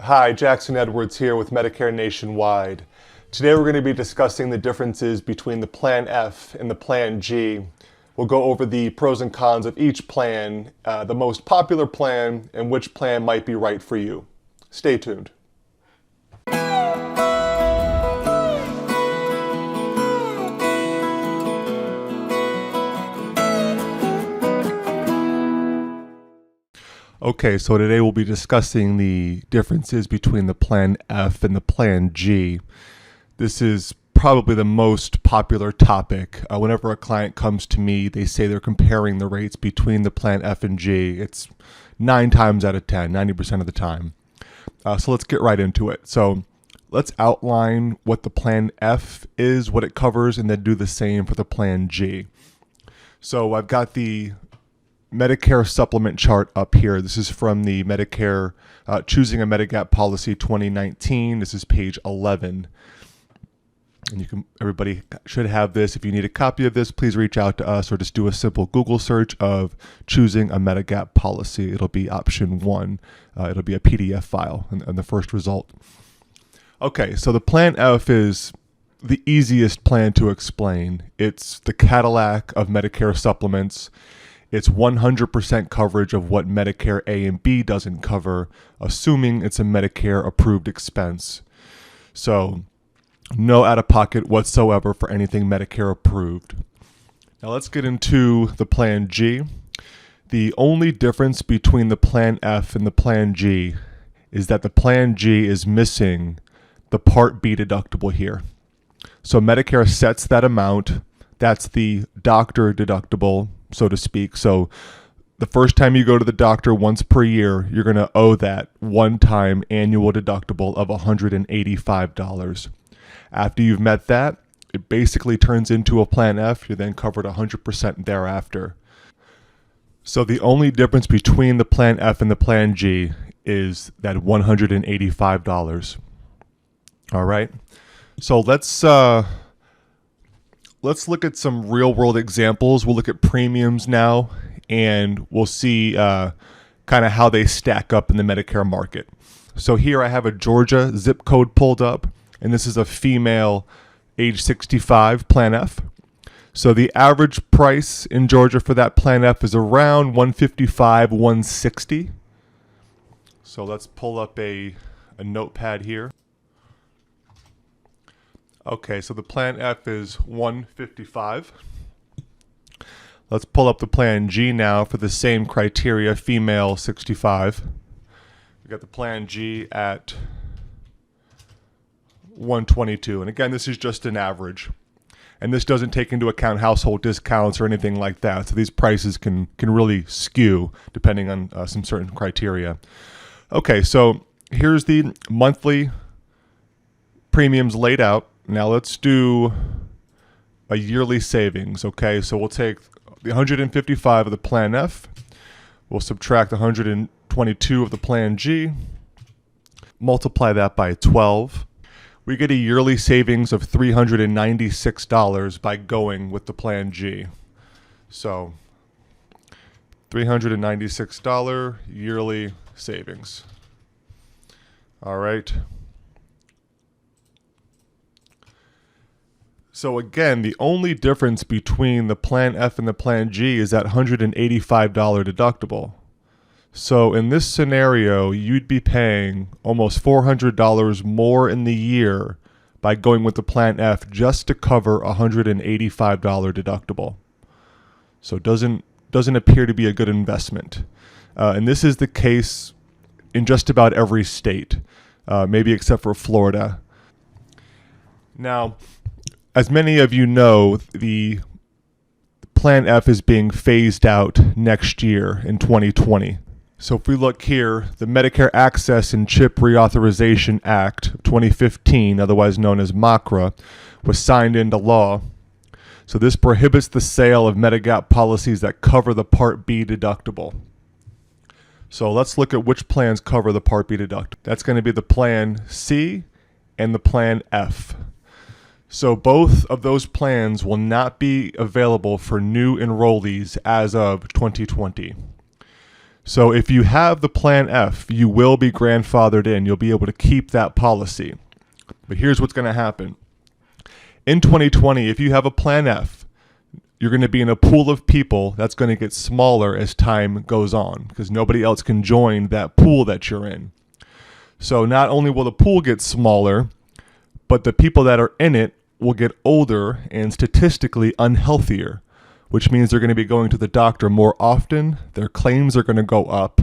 Hi, Jackson Edwards here with Medicare Nationwide. Today we're going to be discussing the differences between the Plan F and the Plan G. We'll go over the pros and cons of each plan, the most popular plan, and which plan might be right for you. Stay tuned. Okay, so today we'll be discussing the differences between the Plan F and the Plan G. This is probably the most popular topic. Whenever a client comes to me, they say they're comparing the rates between the Plan F and G. It's 9 times out of 10, 90% of the time. So let's get right into it. So let's outline what the Plan F is, what it covers, and then do the same for the Plan G. So I've got the Medicare Supplement chart up here. This is from the Medicare Choosing a Medigap Policy 2019. This is page 11. And everybody should have this. If you need a copy of this, please reach out to us or just do a simple Google search of Choosing a Medigap Policy. It'll be option 1. It'll be a PDF file and the first result. Okay, so the Plan F is the easiest plan to explain. It's the Cadillac of Medicare supplements. It's 100% coverage of what Medicare A and B doesn't cover, assuming it's a Medicare approved expense. So no out-of-pocket whatsoever for anything Medicare approved. Now let's get into the Plan G. The only difference between the Plan F and the Plan G is that the Plan G is missing the Part B deductible here. So Medicare sets that amount. That's the doctor deductible, so to speak. So the first time you go to the doctor once per year, you're going to owe that one-time annual deductible of $185. After you've met that, it basically turns into a Plan F. You're then covered 100% thereafter. So the only difference between the Plan F and the Plan G is that $185. All right. So let's look at some real-world examples. We'll look at premiums now, and we'll see kind of how they stack up in the Medicare market. So here I have a Georgia zip code pulled up, and this is a female age 65 Plan F. So the average price in Georgia for that Plan F is around $155, $160. So let's pull up a notepad here. Okay, so the Plan F is $155. Let's pull up the Plan G now for the same criteria, female 65. We got the Plan G at $122. And again, this is just an average. And this doesn't take into account household discounts or anything like that. So these prices can really skew depending on some certain criteria. Okay, so here's the monthly premiums laid out. Now let's do a yearly savings, okay? So we'll take the 155 of the Plan F, we'll subtract the 122 of the Plan G, multiply that by 12. We get a yearly savings of $396 by going with the Plan G. So $396 yearly savings. All right. So again, the only difference between the Plan F and the Plan G is that $185 deductible. So in this scenario, you'd be paying almost $400 more in the year by going with the Plan F just to cover a $185 deductible. So it doesn't appear to be a good investment. And this is the case in just about every state, maybe except for Florida. Now, as many of you know, the Plan F is being phased out next year in 2020. So if we look here, the Medicare Access and Chip Reauthorization Act of 2015, otherwise known as MACRA, was signed into law. So this prohibits the sale of Medigap policies that cover the Part B deductible. So let's look at which plans cover the Part B deductible. That's going to be the Plan C and the Plan F. So both of those plans will not be available for new enrollees as of 2020. So if you have the Plan F, you will be grandfathered in. You'll be able to keep that policy. But here's what's going to happen. In 2020, if you have a Plan F, you're going to be in a pool of people that's going to get smaller as time goes on because nobody else can join that pool that you're in. So not only will the pool get smaller, but the people that are in it will get older and statistically unhealthier, which means they're going to be going to the doctor more often, their claims are going to go up,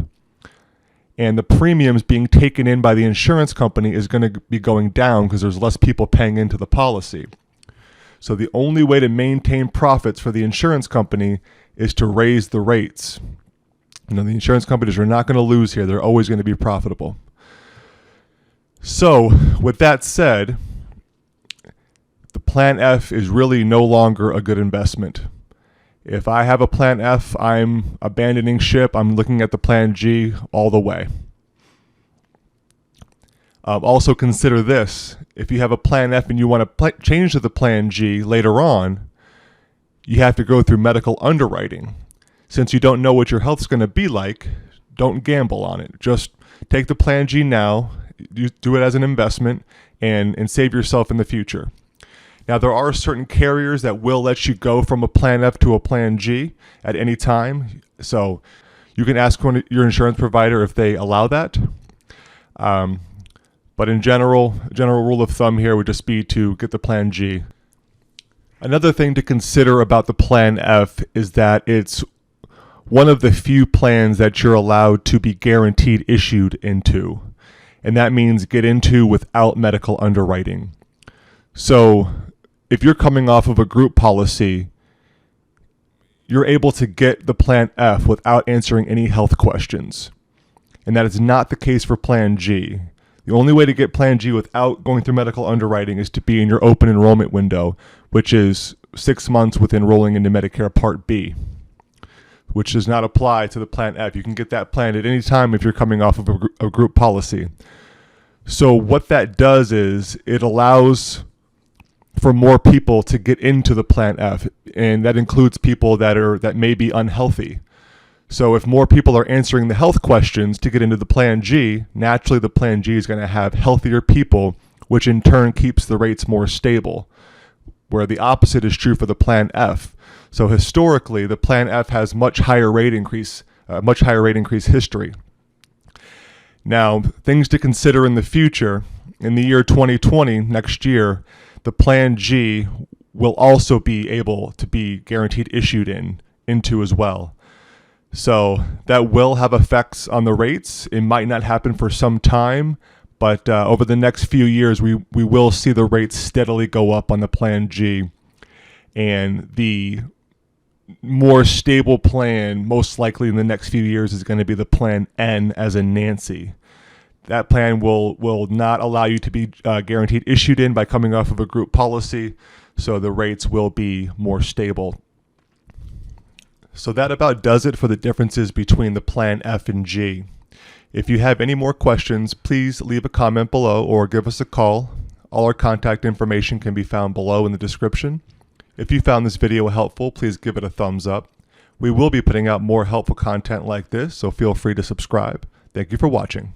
and the premiums being taken in by the insurance company is going to be going down because there's less people paying into the policy. So the only way to maintain profits for the insurance company is to raise the rates. The insurance companies are not going to lose here. They're always going to be profitable. So with that said, the Plan F is really no longer a good investment. If I have a Plan F, I'm abandoning ship. I'm looking at the Plan G all the way. Also consider this. If you have a Plan F and you want to change to the Plan G later on, you have to go through medical underwriting. Since you don't know what your health's going to be like, don't gamble on it. Just take the Plan G now, you do it as an investment, and save yourself in the future. Now, there are certain carriers that will let you go from a Plan F to a Plan G at any time. So you can ask your insurance provider if they allow that. But in general rule of thumb here would just be to get the Plan G. Another thing to consider about the Plan F is that it's one of the few plans that you're allowed to be guaranteed issued into. And that means get into without medical underwriting. So if you're coming off of a group policy, you're able to get the Plan F without answering any health questions. And that is not the case for Plan G. The only way to get Plan G without going through medical underwriting is to be in your open enrollment window, which is 6 months with enrolling into Medicare Part B, which does not apply to the Plan F. You can get that plan at any time if you're coming off of a group policy. So what that does is it allows for more people to get into the Plan F, and that includes people that may be unhealthy. So if more people are answering the health questions to get into the Plan G, naturally the Plan G is going to have healthier people, which in turn keeps the rates more stable, where the opposite is true for the Plan F. So historically, the Plan F has much higher rate increase history. Now, things to consider in the future. In the year 2020, next year, the Plan G will also be able to be guaranteed issued into as well. So that will have effects on the rates. It might not happen for some time, but over the next few years, we will see the rates steadily go up on the Plan G. And the more stable plan, most likely in the next few years, is going to be the Plan N, as in Nancy. That plan will not allow you to be guaranteed issued in by coming off of a group policy, so the rates will be more stable. So that about does it for the differences between the Plan F and G. If you have any more questions, please leave a comment below or give us a call. All our contact information can be found below in the description. If you found this video helpful, please give it a thumbs up. We will be putting out more helpful content like this, so feel free to subscribe. Thank you for watching.